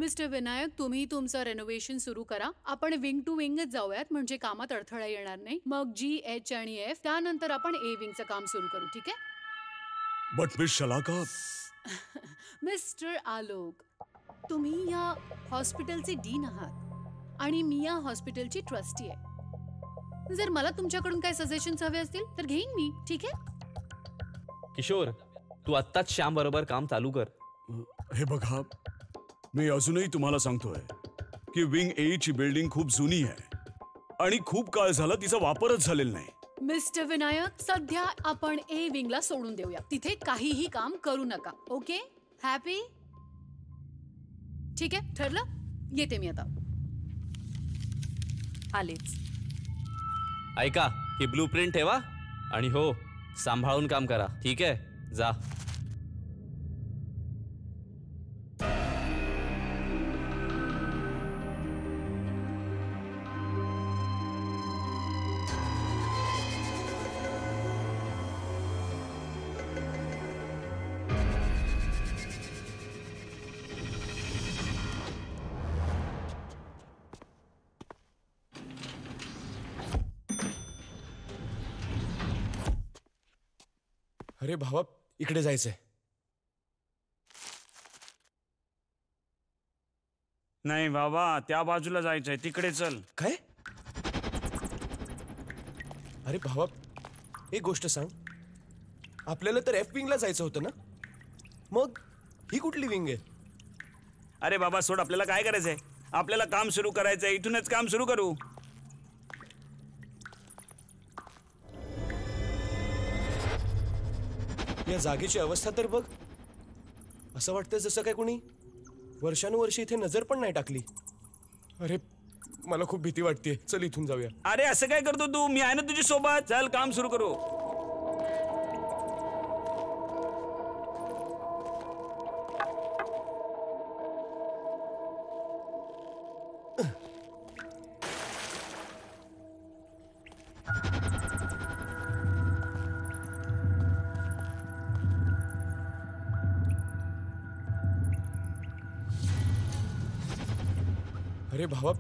Mister Vinayak, तुम्ही तुमचं renovation सुरू करा. आपण विंग टू विंगच जाऊयात, म्हणजे कामात अडथळा येणार नाही. मग G, H आणि F, त्यानंतर आपण A विंगचं काम सुरू करू. ठीक आहे? But miss Shalaka. Mister Alok, तुम्ही या हॉस्पिटलचे डीन आहात आणि मी या हॉस्पिटलची ट्रस्टी आहे. जर मला तुमच्याकडून काही सजेशन्स हवे असतील तर घेईन मी. ठीक आहे? किशोर, तू आत्ताच श्याम बरोबर काम चालू कर. हे बघा, मी अजूनही तुम्हाला सांगतोय की विंग ए ची बिल्डिंग खूप जुनी आहे आणि खूप काळ झाला तिचा वापरच झालेला नाही. मिस्टर विनायक, सध्या आपण ए विंगला सोडून देऊया. तिथे काहीही काम करू नका. ओके? हॅपी? ठीक आहे, ठरलं. येते मी आता. आलेच. ऐका, ही ब्लूप्रिंट ठेवा आणि हो, सांभाळून काम करा. ठीक आहे, जा. अरे भावा, इकडे जायचंय. नाही बाबा, त्या बाजूला जायचंय, तिकडे चल. काय? अरे भावा, एक गोष्ट सांग, आपल्याला तर एफ विंगला जायचं होतं ना, मग ही कुठली विंग आहे? अरे बाबा सोड, आपल्याला काय करायचंय? आपल्याला काम सुरू करायचंय, इथूनच काम सुरू करू. या जागेची अवस्था तर बघ. असं वाटतं जसं काय कोणी वर्षानुवर्षी इथे नजर पण नाही टाकली. अरे मला खूप भीती वाटते. चल इथून जाऊया. अरे असं काय करतो तू? मी आहे ना तुझी सोबत. चल काम सुरू करू. अरे भावा,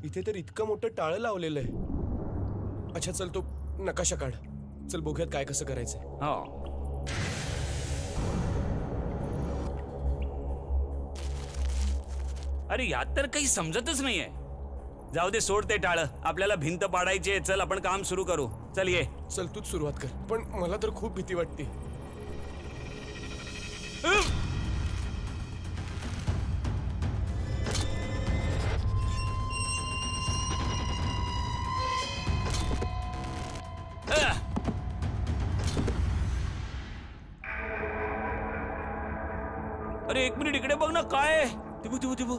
इथे तर इतकं मोठं टाळं लावलेलं आहे. अच्छा चल, तो नकाशा काढ. चल बघूयात काय कसं करायचंय. हो. अरे यात तर काही समजतच नाहीये. जाऊ दे, सोड ते टाळं. आपल्याला भिंत पाडायची आहे. चल आपण काम सुरू करू. चल ये. चल तूच सुरुवात कर. पण मला तर खूप भीती वाटते. अरे एक मिनिट, इकडे बघ ना. काय तिबू तिबू तिबू.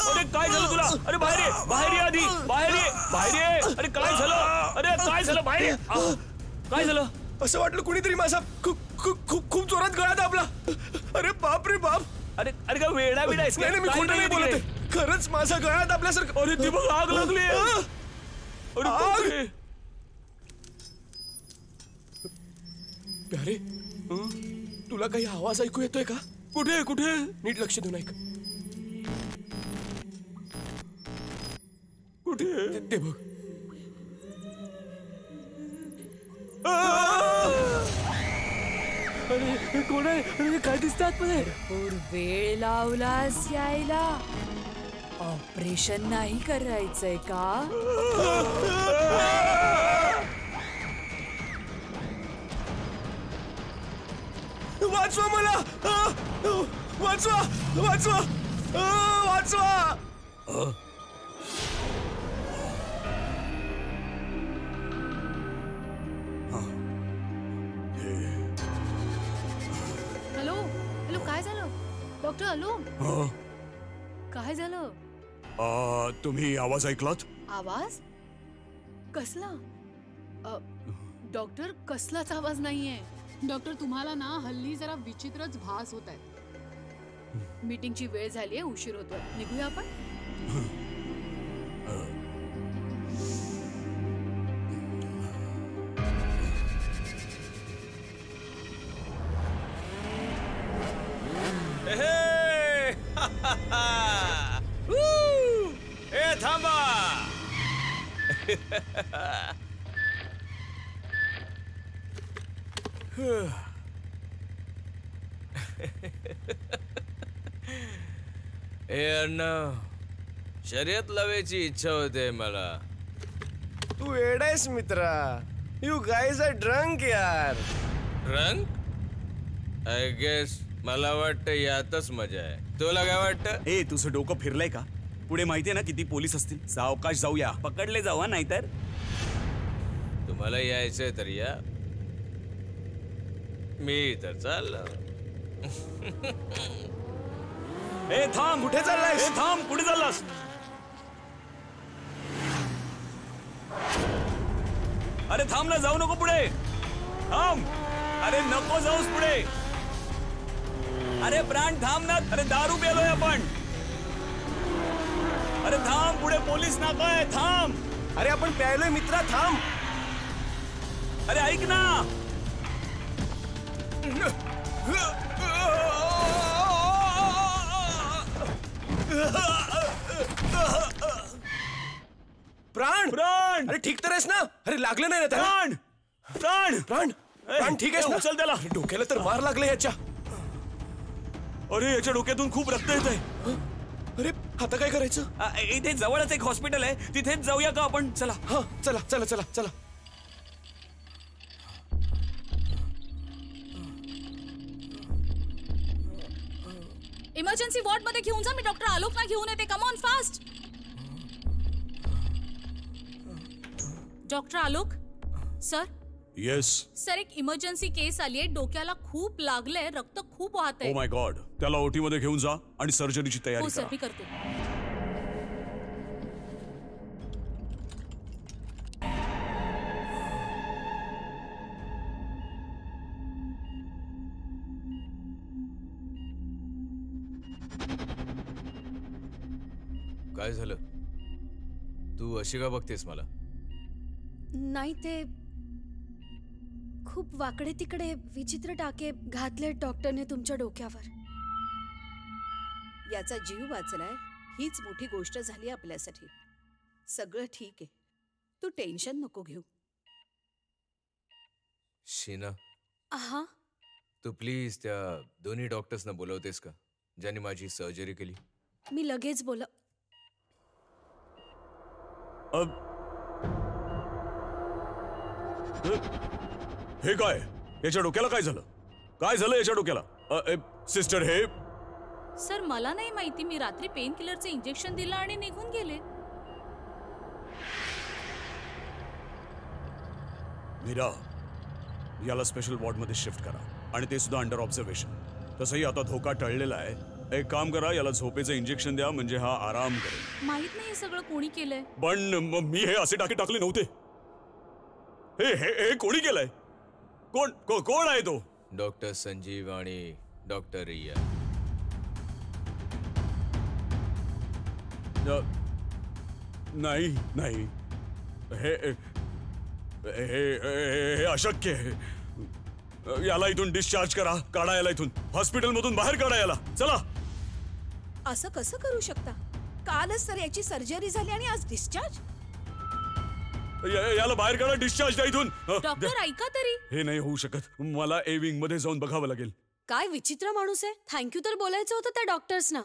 अरे काय झालं तुला? अरे बाहेर ये, बाहेर ये आधी. बाहेर ये, बाहेर ये. अरे काय झालं? अरे काय झालं? बाहेर ये. काय झालं? असं वाटलं कुणीतरी माझा खूप जोरात गळा दाबला. अरे बाप रे बाप. अरे अरे काय वेडा बिडा आहेस? नाही, मी खोटं नाही बोलत आहे. खरंच माझा गळा दाबल्यासारखं. अरे ती बघ, आग लागली. अरे प्यारे, तुला काही आवाज ऐकू येतोय का? कुठे कुठे? नीट लक्ष देऊन ऐक. कुठे? ते बघ. अरे कोण आहे? अरे काय दिसतात मध्ये? भरपूर वेळ लावलास यायला. ऑपरेशन नाही करायचंय का? वाचवा मला. वाचवा वाचवा वाचवा. हॅलो हॅलो, काय झालं? डॉक्टर हॅलो, काय झालं? तुम्ही आवाज ऐकलात? आवाज कसला? डॉक्टर, कसलाच आवाज नाहीये. डॉक्टर, तुम्हाला ना हल्ली जरा विचित्रच भास होत आहेत. मीटिंगची वेळ झालीये, उशीर होतोय. निघूया आपण. ए थांबा. ए अण्णा, शर्यत लावायची इच्छा होते मला. तू येडायस मित्रा. यू गाईज आर ड्रंक यार. ड्रंक? आय गेस मला वाटतं यातच मजा आहे. तुला काय वाटतं? ए तुझं डोकं फिरलंय का? पुढे माहितीये ना किती पोलीस असतील. सावकाश जाऊया. पकडले जाऊ हा, नाहीतर तुम्हाला यायचंय तर या. मी तर चाललो. ए थांब. कुठे चाललायस? ए थांब. कुठे चाललास? अरे थांब ना, जाऊ नको पुढे. थांब. अरे नको जाऊस पुढे. अरे प्राण थांब ना. अरे दारू प्यालोय आपण. अरे थांब, पुढे पोलीस नाका आहे. थांब. अरे आपण प्यायलोय मित्रा, थांब. अरे ऐक ना. प्राण प्राण. अरे ठीक तर आहेस ना? अरे लागलं नाही ना त्याला? प्राण. प्राण. प्राण प्राण ठीक आहेस ना? उचल त्याला. डोक्याला तर मार लागले याच्या. अरे याच्या डोक्यातून खूप रक्त येत आहे. अरे आता काय करायचं? इथे जवळच एक हॉस्पिटल आहे, तिथेच जाऊया का आपण? चला. हा चला चला चला चला. इमर्जन्सी वॉर्ड मध्ये घेऊन जा. मी डॉक्टर आलोकना घेऊन येते. Come on fast. Doctor Alok sir. Yes. Sir एक इमर्जन्सी केस आली आहे. डोक्याला खूप लागलंय, रक्त खूप वाहत ओ आहे. माय गॉड. त्याला ओटी मध्ये घेऊन जा आणि सर्जरीची हो तयारी सर करा. मी करते. काय झालं? तू अशी का बघतेस मला? नाही ते खूप वाकडे तिकडे विचित्र टाके घातले डॉक्टरने तुमच्या डोक्यावर. याचा जीव वाचलाय हीच मोठी गोष्ट झाली आपल्यासाठी. सगळं ठीक आहे, तू टेन्शन नको घेऊ. शीना, हा तू प्लीज त्या दोन्ही डॉक्टर्सना बोलवतेस का ज्यांनी माझी सर्जरी केली? मी लगेच बोल. हे काय? याच्या डोक्याला काय झालं? काय झालं याच्या डोक्याला? सिस्टर हे सर मला नाही माहिती. मी रात्री पेन किलरचे इंजेक्शन दिलं आणि निघून गेले. मीरा, याला स्पेशल वॉर्ड मध्ये शिफ्ट करा आणि ते सुद्धा अंडर ऑब्झर्वेशन. तसंही आता धोका टळलेला आहे. एक काम करा, याला झोपेचं इंजेक्शन द्या म्हणजे हा आराम करेल. माहित नाही हे सगळं कोणी केलंय. पण मी हे असे टाके टाकले नव्हते. हे हे हे कोणी केलंय? कोण आहे तो? डॉक्टर संजीव आणि डॉक्टर रिया. नाही नाही, हे हे हे अशक्य आहे. याला इथून डिस्चार्ज करा. काढा याला इथून, हॉस्पिटल मधून बाहेर काढा याला. चला. असं कसं करू शकता? कालच तर याची सर्जरी झाली आणि आज डिस्चार्ज? याला बाहेर काढा. डिस्चार्ज द्या इथून. डॉक्टर ऐका तरी. हे नाही होऊ शकत. मला ए विंग मध्ये जाऊन बघावं लागेल. काय विचित्र माणूस आहे. थँक्यू तर बोलायचं होतं त्या डॉक्टर्सना.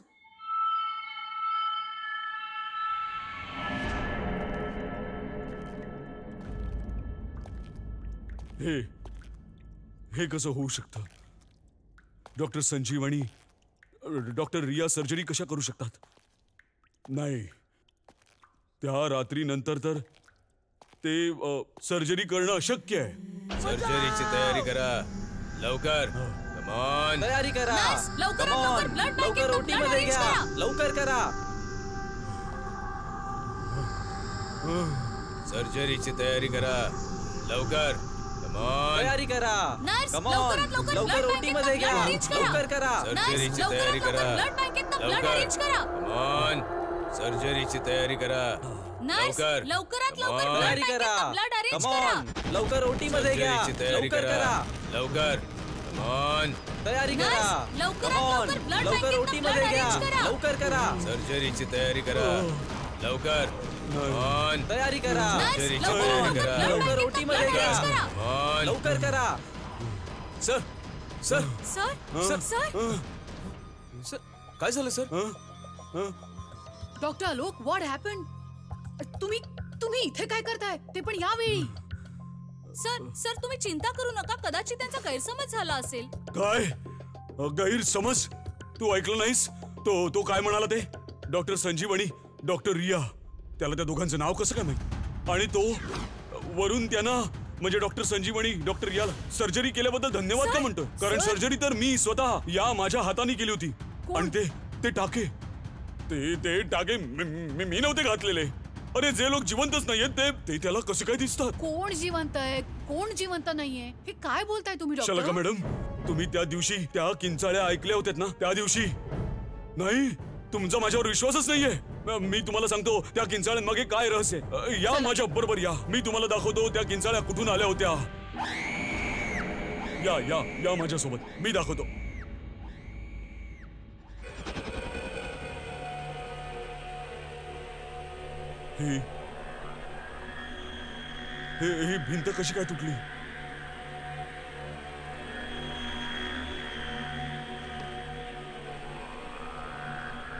हे कसं होऊ शकतं? डॉक्टर संजीव आणि डॉक्टर रिया सर्जरी कशा करू शकतात? नाही, त्या रात्री नंतर तर ते सर्जरी करणं अशक्य आहे. सर्जरीची तयारी करा लवकर. Come on. तयारी करा. लवकर Come on. लवकर ब्लड लवकर ओटी मध्ये घ्या. लवकर करा. सर्जरीची तयारी करा लवकर. Come on. तयारी करा. Come on. लवकर ओटी मध्ये घ्या. लवकर करा. सर्जरीची तयारी करा लवकर. Come on. सर्जरीची तयारी करा लवकर. लवकरात Come लवकर on. तयारी करा. ब्लड अरेंज Come करा. on. लवकर ओटी मध्ये घ्या. सर्जरीची तयारी लवकर करा करा. लवकर. ऑन तयारी करा. लवकरात Come on. लवकर blood लवकर bank ओटी मधनं मध्ये blood घ्या. arrange करा. लवकर करा. सर्जरीची तयारी करा लवकर. ऑन तयारी करा. सर्जरीची लवकर, तयारी लवकर, करा blood लवकर bank ओटी मधनं मध्ये blood घ्या. arrange करा. ऑन लवकर करा. Sir sir sir sir sir काय झालं sir? Doctor Alok, what happen? तुम्ही इथे काय करताय, ते पण यावेळी? सर सर तुम्ही चिंता करू नका, कदाचित त्यांचा गैरसमज झाला असेल. काय गैरसमज? तू ऐकलं नाहीस? तो काय म्हणाला ते? डॉक्टर संजीवनी, डॉक्टर रिया, त्याला त्या दोघांचं नाव कसं काय माहित? आणि तो वरून त्यांना म्हणजे डॉक्टर संजीवनी डॉक्टर रियाला सर्जरी केल्याबद्दल धन्यवाद का म्हणतोय? कारण सर्जरी तर मी स्वतः या माझ्या हाताने केली होती. आणि ते टाके ते टाके मी नव्हते घातलेले. अरे जे लोक जिवंतच नाहीयेत ते त्याला कसे काय दिसतात? कोण जिवंत आहे, कोण जिवंत नाहीये, हे काय बोलताय तुम्ही शलाका डॉक्टर? मॅडम, तुम्ही त्या दिवशी त्या किंचाळ्या ऐकल्या होत्यात ना? त्या दिवशी नाही, तुमचा माझ्यावर विश्वासच नाहीये. मी तुम्हाला सांगतो त्या किंचाळ्यांमागे काय रहस्य आहे. या माझ्या बरोबर या, मी तुम्हाला दाखवतो त्या किंचाळ्या कुठून आल्या होत्या. या या या माझ्यासोबत, मी दाखवतो. ही भिंत कशी काय तुटली?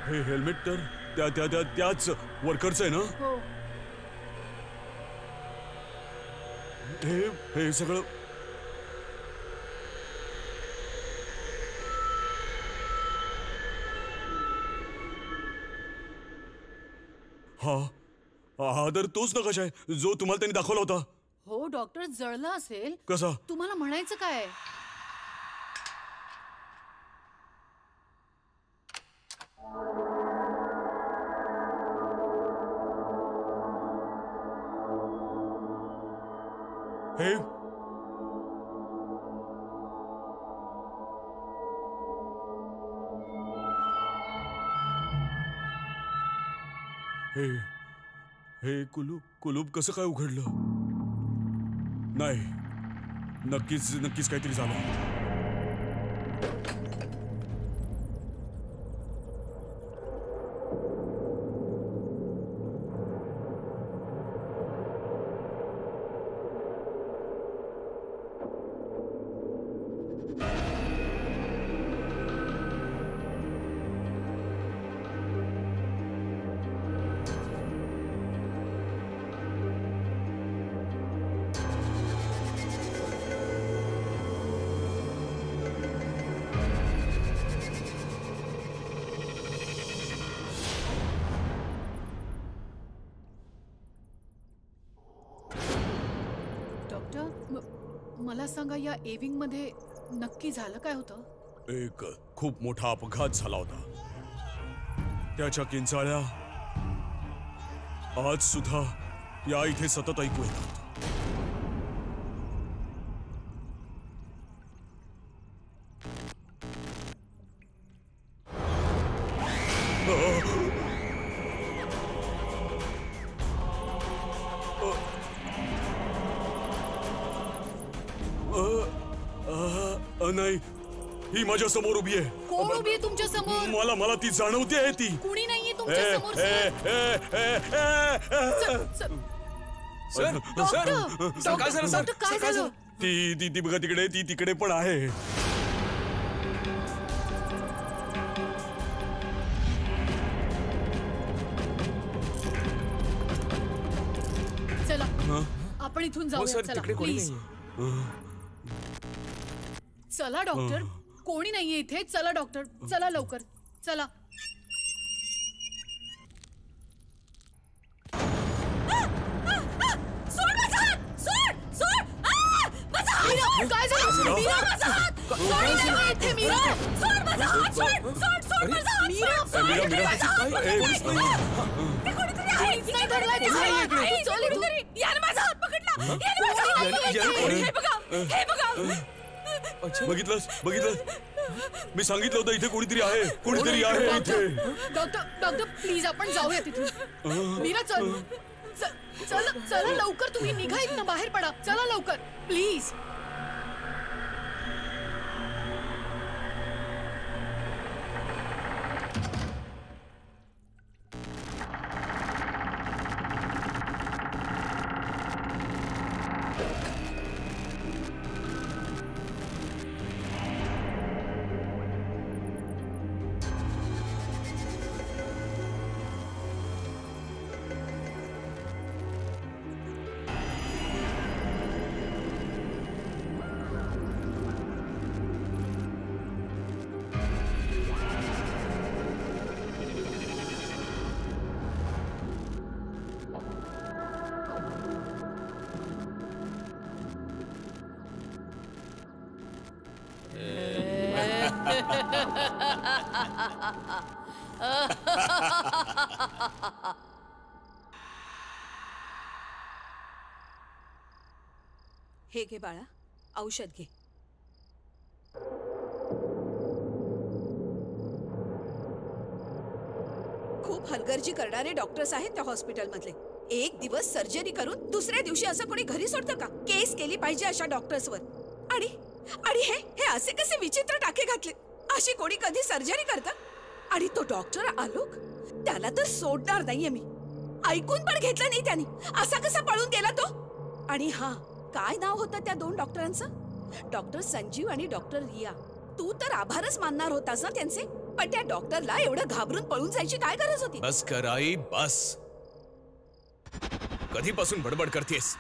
हे हेल्मेट तर त्याच वर्करचं आहे ना? हो. हे सगळं हा तर तोच नकाशा आहे जो तुम्हाला त्यांनी दाखवला होता. हो डॉक्टर, जळला असेल. कसा? तुम्हाला म्हणायचं काय? हे हे हे कुलूप कसं काय उघडलं? नाही, नक्कीच काहीतरी झालं. मला सांगा, या एविंग मध्ये नक्की झालं काय होतं? एक खूप मोठा अपघात झाला होता. त्याच्या किंचाळ्या आज सुद्धा या इथे सतत ऐकू येतात. नाही, ही माझ्या समोर उभी आहे. कोण उभी आहे तुमच्या समोर? मला ती जाणवते आहे. ती कुणी नाहीये तुमच्या समोर. सर काय झालं? सर काय झालं? ती बघा तिकडे, ती तिकडे पण आहे. चला आपण इथून जाऊया. चला प्लीज. चला डॉक्टर, कोणी नाहीये इथे. चला डॉक्टर, चला लवकर, चला. काय झालं? मीरा, माझा हात! कोणी नाहीये इथे. मीरा, सोड माझा हात! सोड माझा हात! नाही धरलाय तिथे. चल इथून. याने माझा हात पकडला. याने माझा हात पकडला. हे बघा. बघितलंस? मी सांगितलं होतं इथे कोणीतरी आहे इथे. डॉक्टर प्लीज आपण जाऊया तिथून. मीरा चल, चला लवकर. तुम्ही निघा इथनं, बाहेर पडा. चला लवकर प्लीज. हे घे बाळा, औषध घे. खूप हलगर्जी करणारे डॉक्टर्स आहेत त्या हॉस्पिटलमधले. एक दिवस सर्जरी करून दुसऱ्या दिवशी असं कोणी घरी सोडतं का? केस केली पाहिजे अशा डॉक्टर्सवर. आणि आणि हे हे असे कसे विचित्र टाके घातले. अशी कोणी कधी सर्जरी करतं? आणि तो डॉक्टर आलोक, त्याला तर सोडणार नाहीये मी. ऐकून पण घेतलं नाही त्याने. असा कसा पळून गेला तो? आणि हा, काय नाव होतं त्या दोन डॉक्टरांचं? डॉक्टर संजीव आणि डॉक्टर रिया. तू तर आभारच मानणार होतास ना त्यांचे, पण त्या डॉक्टरला एवढं घाबरून पळून जायची काय गरज होती? बस कर आई, बस. कधीपासून बडबड करतेस?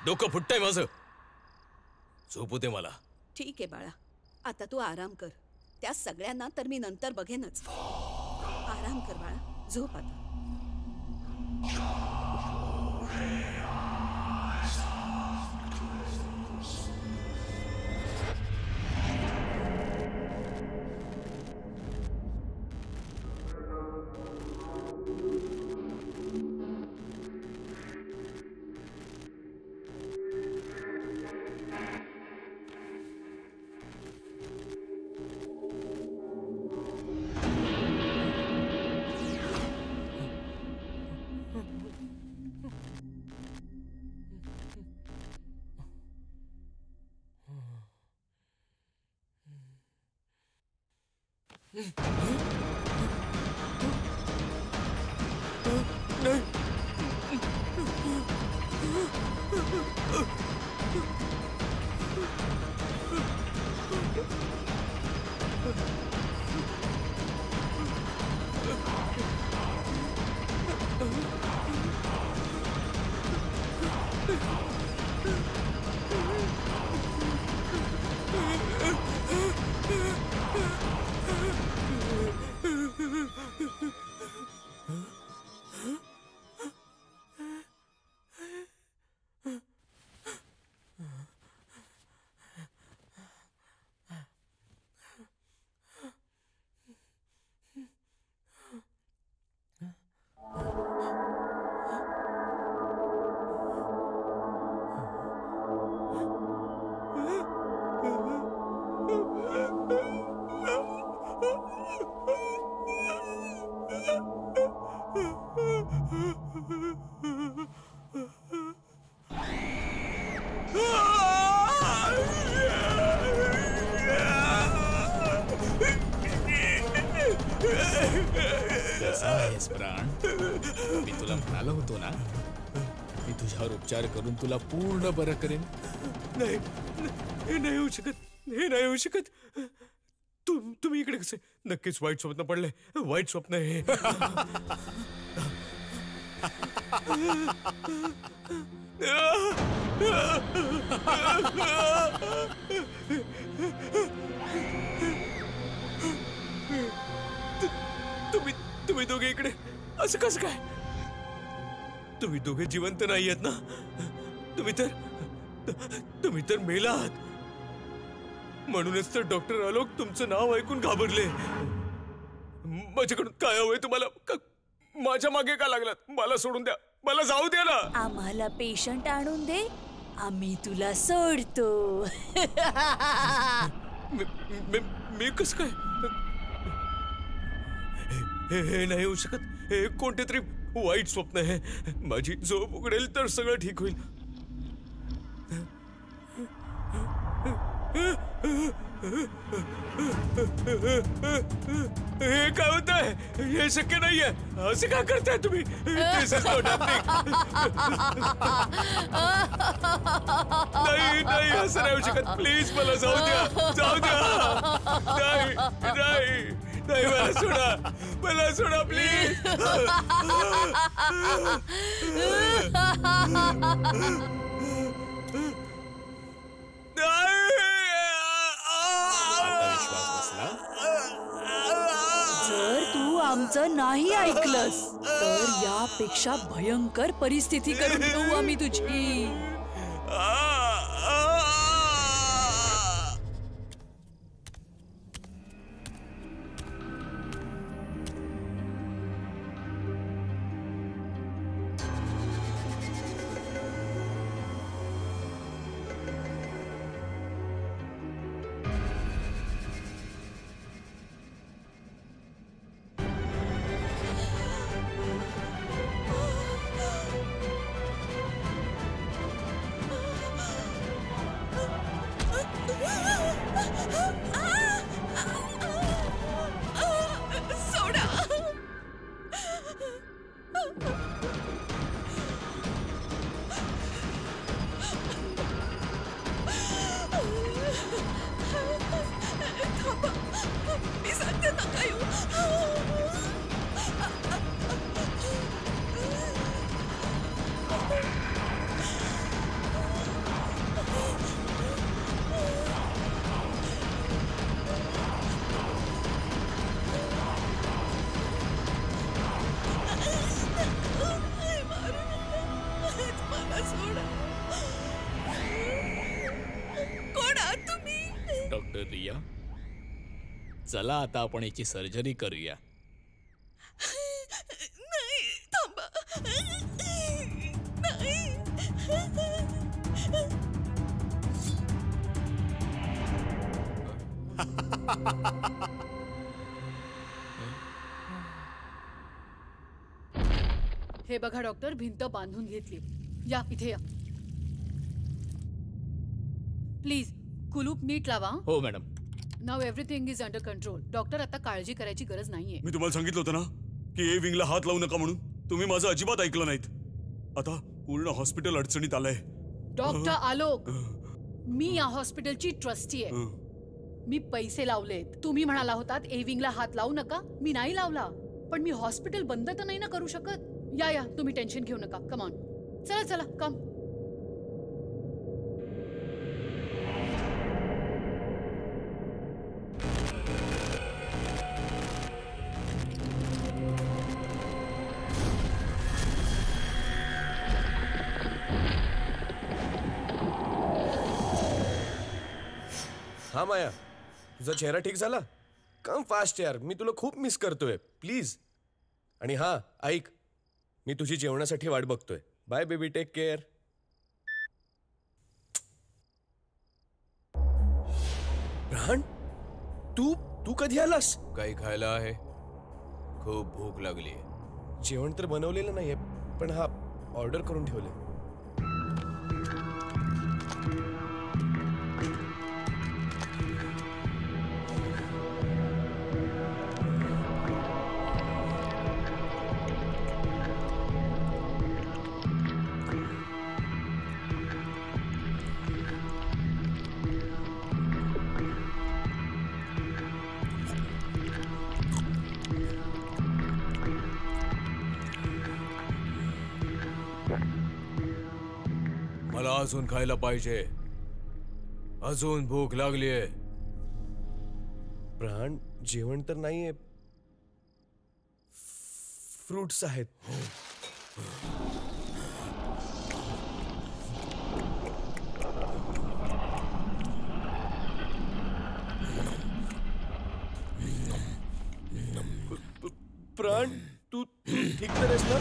डोकं फुटतंय माझं. झोपू दे मला. ठीक आहे बाळा, आता तू आराम कर. त्या सगळ्यांना तर मी नंतर बघेनच. आराम कर बाळा, झोप आता. प्राण, मी तुला म्हणालो होतो ना, मी तुझ्यावर उपचार करून तुला पूर्ण बरं करेन. नाही, हे नाही होऊ शकत. हे नाही होऊ शकत. तुम्ही इकडे कसे? नक्कीच वाईट स्वप्न पडलंय. वाईट स्वप्न हे. तुम्ही दोघे इकडे असं कसं काय? तुम्ही दोघे जिवंत नाही आहेत ना? तुम्ही तर मेला आहात. म्हणूनच तर डॉक्टर आलोक तुमचं नाव ऐकून घाबरले. माझ्याकडून काय हवंय तुम्हाला? माझ्या मागे का लागलात? मला सोडून द्या. मला जाऊ द्या ना. आम्हाला पेशंट आणून दे, आम्ही तुला सोडतो. मी कसं काय? हे नाही होऊ शकत. हे कोणते तरी वाईट स्वप्न आहे. माझी झोप उघडेल तर सगळं ठीक होईल. हे काय होत आहे? हे शक्य नाहीये. असं का करताय तुम्ही? नाही, असं नाही होऊ शकत. प्लीज मला जाऊ द्या. जाऊ द्या. नाही, मला सोडा प्लीज. जर तू आमचं नाही ऐकलंस तर यापेक्षा भयंकर परिस्थिती करून ठेवू आम्ही तुझी. थांबा, मी सांगते नका येऊ. मला सोडा. कोण आहात तुम्ही? डॉक्टर रिया, चला आता आपण याची सर्जरी करूया. नाही, थांबा. नाही. हे बघा डॉक्टर, भिंत बांधून घेतली. या इथे या प्लीज. कुलूप नीट लावा. हो madam. Now everything is under control. Doctor, आता काळजी करायची गरज नाहीये. मी तुम्हाला सांगितलं होतं ना की ए विंगला हात लावू नका म्हणून. तुम्ही माझं अजिबात ऐकलं नाहीत. आता पूर्ण हॉस्पिटल अडचणीत आलंय. डॉक्टर आलोक, मी या हॉस्पिटलची ट्रस्टी आहे. मी पैसे लावलेत. तुम्ही म्हणाला होतात ए विंगला हात लावू नका, मी नाही लावला. पण मी हॉस्पिटल बंद तर नाही ना करू शकत. या या, तुम्ही टेन्शन घेऊ नका. कम ऑन, चला चला कम. हा माया, तुझा चेहरा ठीक झाला? कम फास्ट यार, मी तुला खूप मिस करतोय. प्लीज. आणि हा ऐक, मी तुझी जेवणासाठी वाट बघतोय. Bye baby, take care. Pran, तू कधी आलास? काही खायला आहे? खूप भूक लागली. जेवण तर बनवलेलं नाहीये, पण हा ऑर्डर करून ठेवलंय. मला अजून खायला पाहिजे. अजून भूक लागलीये. प्राण, जेवण तर नाहीये, फ्रुट्स आहेत. प्राण, तू ठीक तर आहेस ना?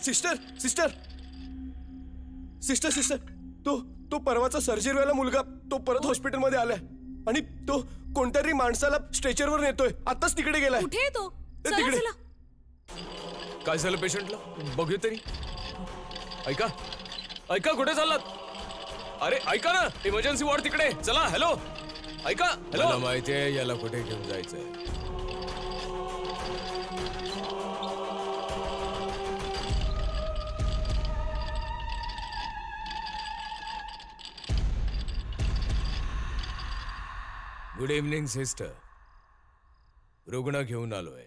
सिस्टर सिस्टर सिस्टर सिस्टर तो परवाचा सर्जरीवाला मुलगा तो परत हॉस्पिटलमध्ये आलाय आणि तो कोणत्यातरी माणसाला स्ट्रेचरवर नेतोय. आताच तिकडे गेलाय. कुठे तो? तिकडे. काय झालं पेशंटला? बघू तरी. ऐका ऐका, कुठे चाललात? अरे ऐका ना, इमर्जन्सी वॉर्ड तिकडे. चला. हॅलो, ऐका. हॅलो. मला माहितीये याला कुठे घेऊन जायचंय. Good evening sister. रुग्ण घेऊन आलोय.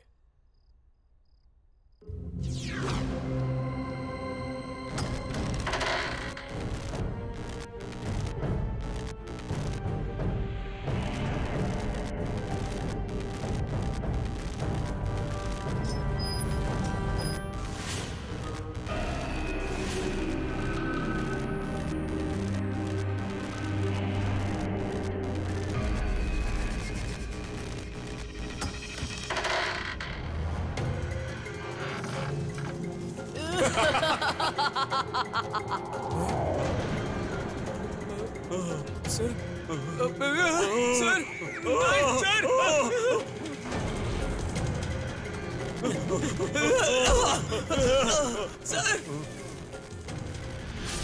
सर, सर नाही, सर सर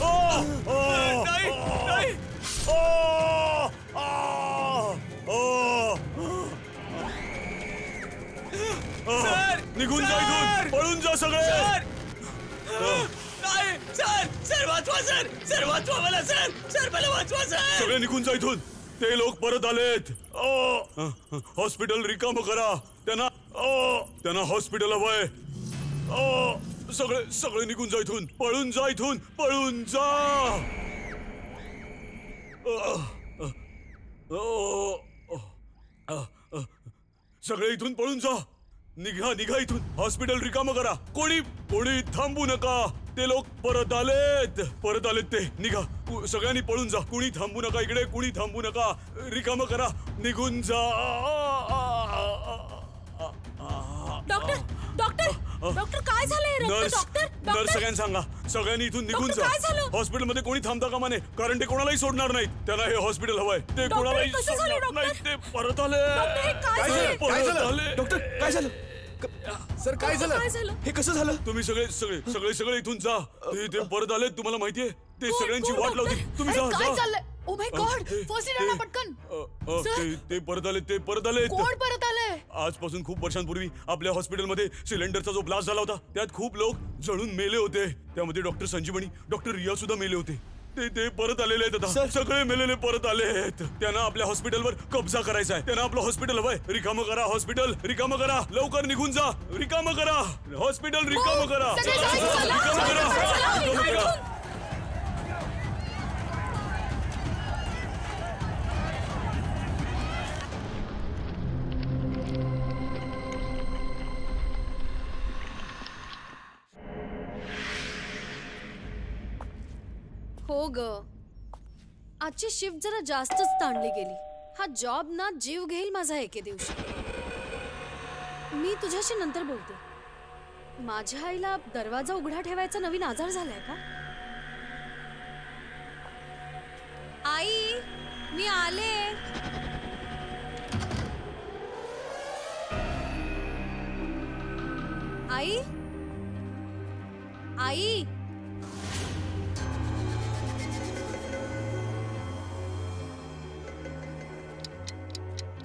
नाही नाही सर निघून जा इथून, पळून जा सगळे. नाही सर सर वाचवा सर सर वाचवा मला सर सर मला वाचवा सर सगळे निघून जा इथून. ते लोक परत आलेत. हॉस्पिटल रिकाम करा. त्यांना हॉस्पिटल हवंय. सगळे सगळे निघून जा इथून, पळून जा इथून, पळून जा. सगळे इथून पळून जा. निघा निघा इथून. हॉस्पिटल रिकाम करा. कोणी कोणी थांबू नका. ते लोक परत आलेत ते. निघा सगळ्यांनी पळून जा. कुणी थांबू नका इकडे, कुणी थांबू नका. रिकाम करा, निघून जा. डॉक्टर डॉक्टर डॉक्टर काय झालंय नर्स डॉक्टर नर्स सगळ्यांना सांगा, सगळ्यांनी इथून निघून डॉक्टर, जा. काय झालं? हॉस्पिटलमध्ये कोणी थांबता कामा नये, कारण ते कोणालाही सोडणार नाहीत. त्यांना हे हॉस्पिटल हवंय. ते डॉक्टर, कोणालाही कसं झालं, सोडणार डॉक्टर? नाहीत. ते परत आले. डॉक्टर, हे काय झालं? काय परत झालं आले. डॉक्टर? काय झालं सर? काय झालं? काय झालं? हे कसं झालं? तुम्ही सगळे सगळे सगळे सगळे इथून जा. ते परत आले. तुम्हाला माहितीये ते कोण- सगळ्यांची कोण वाट डॉक्टर? लावतील. तुम्ही अरे, जा काय जा. चाललंय? Oh my God, first aid आणा पटकन. ते परत आले. ते परत आले. कोण परत आलंय? आजपासून खूप वर्षांपूर्वी आपल्या हॉस्पिटलमध्ये सिलेंडरचा जो ब्लास्ट झाला होता, त्यात खूप लोक जळून मेले होते. त्यामध्ये डॉक्टर संजीवनी, डॉक्टर रिया सुद्धा मेले होते. ते परत आलेले आहेत आता. सगळे मेलेले परत आले आहेत. त्यांना आपल्या हॉस्पिटलवर कब्जा करायचा आहे. त्यांना आपलं हॉस्पिटल हवंय. रिकामं करा हॉस्पिटल, रिकामं करा. लवकर निघून जा. रिकामं करा हॉस्पिटल, रिकामं करा. सगळे जा, चला, रिकामं चला, करा. चला, रिकामं चला, करा. हो ग, आजची शिफ्ट जरा जास्तच ताणली गेली. हा जॉब ना जीव घेईल माझा एके दिवशी. मी तुझ्याशी नंतर बोलते. माझ्या आईला दरवाजा उघडा ठेवायचा नवीन आजार झालाय का? आई, मी आले. आई, आई,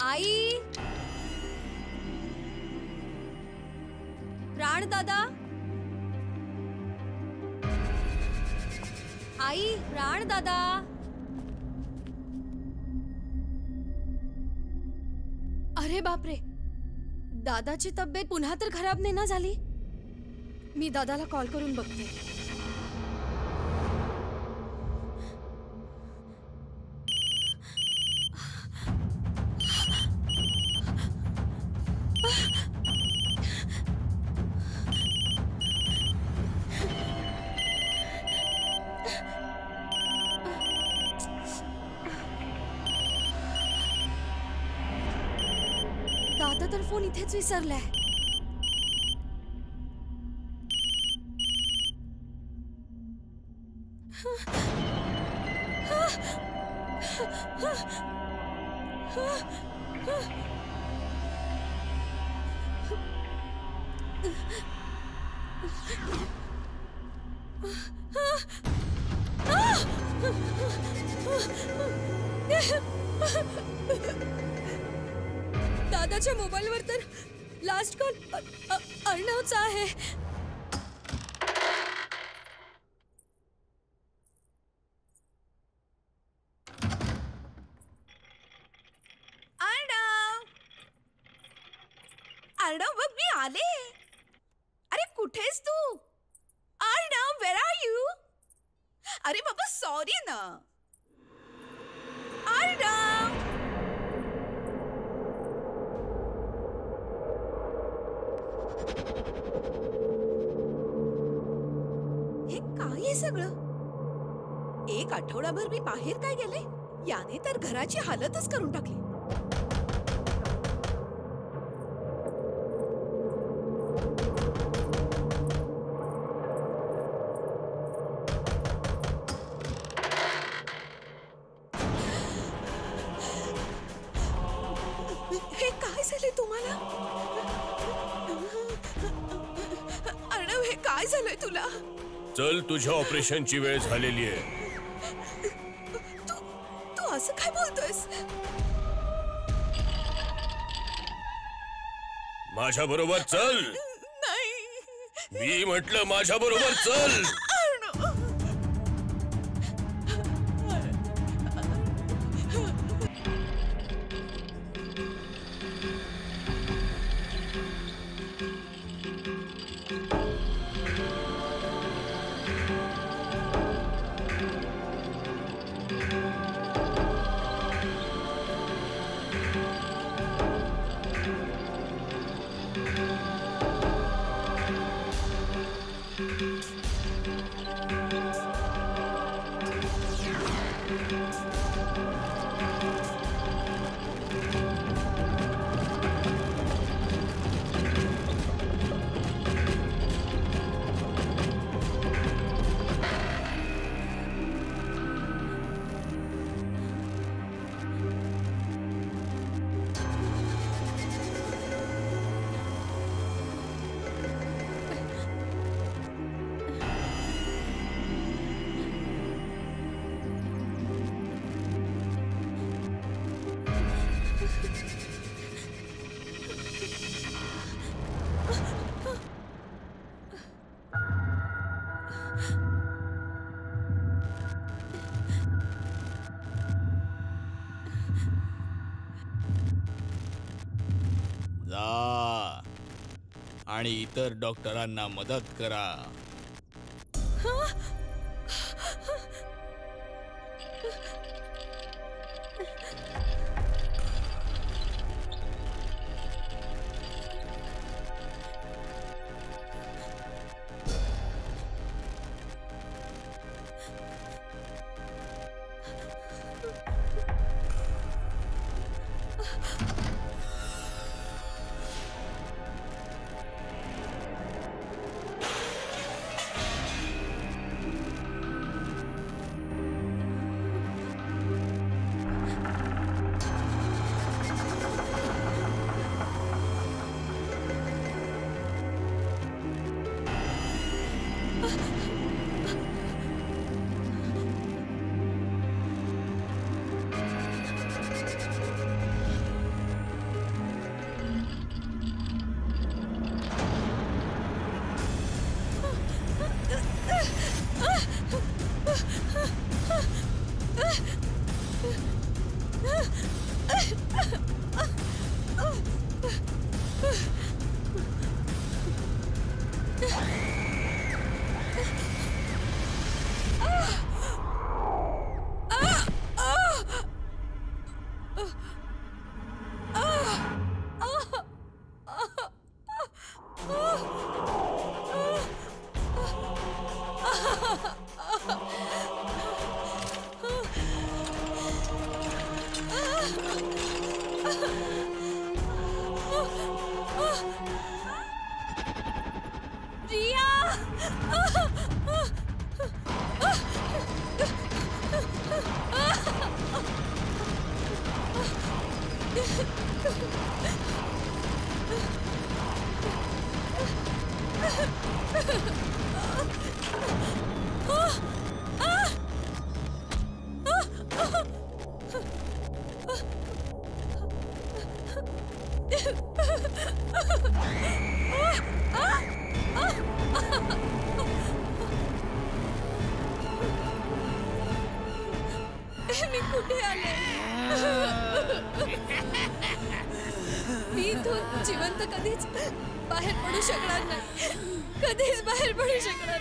आई, प्राण दादा, आई, प्राण दादा. अरे बापरे, दादाची तब्येत पुन्हा तर खराब नाही ना झाली? मी दादाला कॉल करून बघते. दादा तर फोन इथेच विसरलाय. दादाच्या मोबाईलवर तर लास्ट कॉल अर्णवचा आहे. अर्णव बघ, मी आले. अरे कुठेस तू? अर्णव, वेर आर यू? अरे बाबा, सॉरी ना. अर्णव, हे काय आहे सगळं? एक आठवडाभर मी बाहेर काय गेले, याने तर घराची हालतच करून टाकली. झालं? अर्णव, हे काय झालंय तुला? चल, तुझ्या ऑपरेशनची वेळ झालेली आहे. तू असं काय बोलतोयस? माझ्या बरोबर चल. नाही, मी म्हटलं माझ्या बरोबर चल. जा आणि इतर डॉक्टरांना मदत करा. मी कुठे आले? मी इथून जिवंत कधीच बाहेर पडू शकणार नाही. कधीच बाहेर पडू शकणार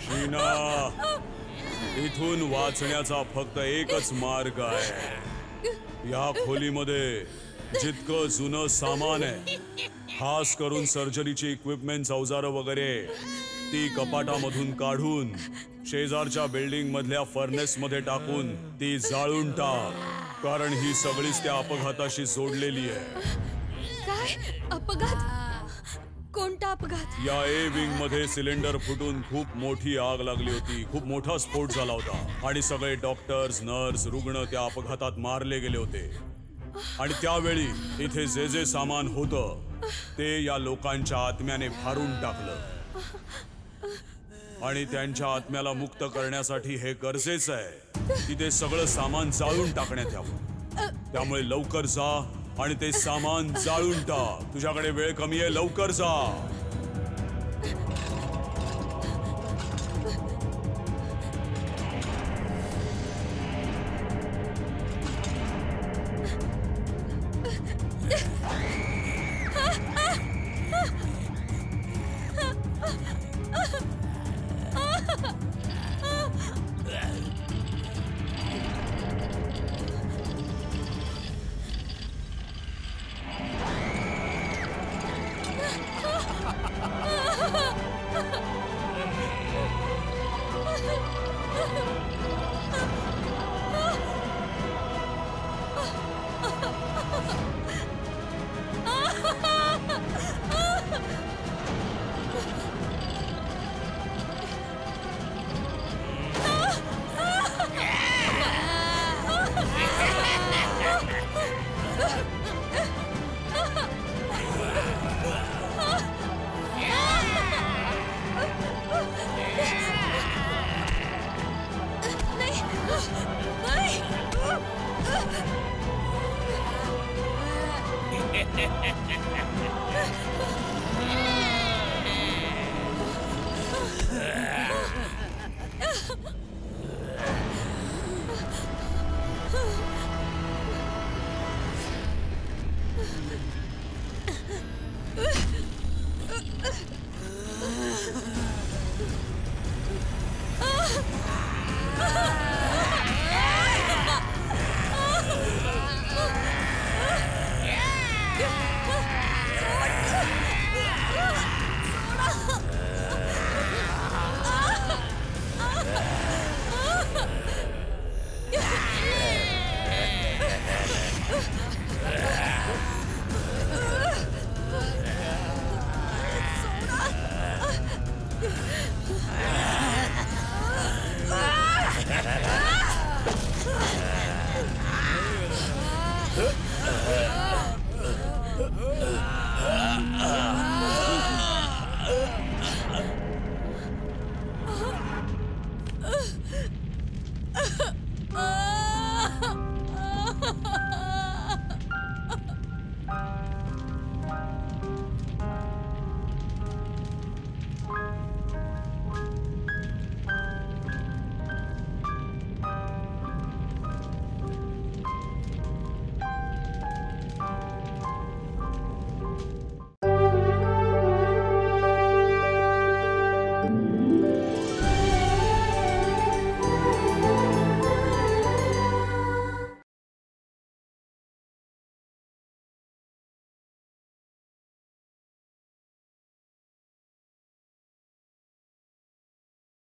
शीना, इथून वाचण्याचा फक्त एकच मार्ग आहे. या खोलीमध्ये जितकं जुनं सामान आहे, खास करून सर्जरीची इक्विपमेंट्स, अवजारं वगैरे, ती कपाटामधून काढून शेजारच्या बिल्डिंग मधल्या फर्नेस मध्ये टाकून ती जाळून टाक. कारण ही सगळीच त्या अपघाताशी जोडलेली आहे. काय अपघात? कोणता अपघात? या ए विंग मध्ये सिलेंडर फुटून खूप मोठी आग लागली होती. खूप मोठा स्फोट झाला होता आणि सगळे डॉक्टर्स, नर्स, रुग्ण त्या अपघातात मारले गेले होते. आणि त्यावेळी इथे जे जे सामान होतं ते या लोकांच्या आत्म्याने फाडून टाकलं. आणि त्यांच्या आत्म्याला मुक्त करण्यासाठी हे गरजेचं आहे की ते सगळं सामान जाळून टाकण्यात यावं. त्यामुळे लवकर जा आणि ते सामान जाळून टाक. तुझ्याकडे वेळ कमी आहे, लवकर जा.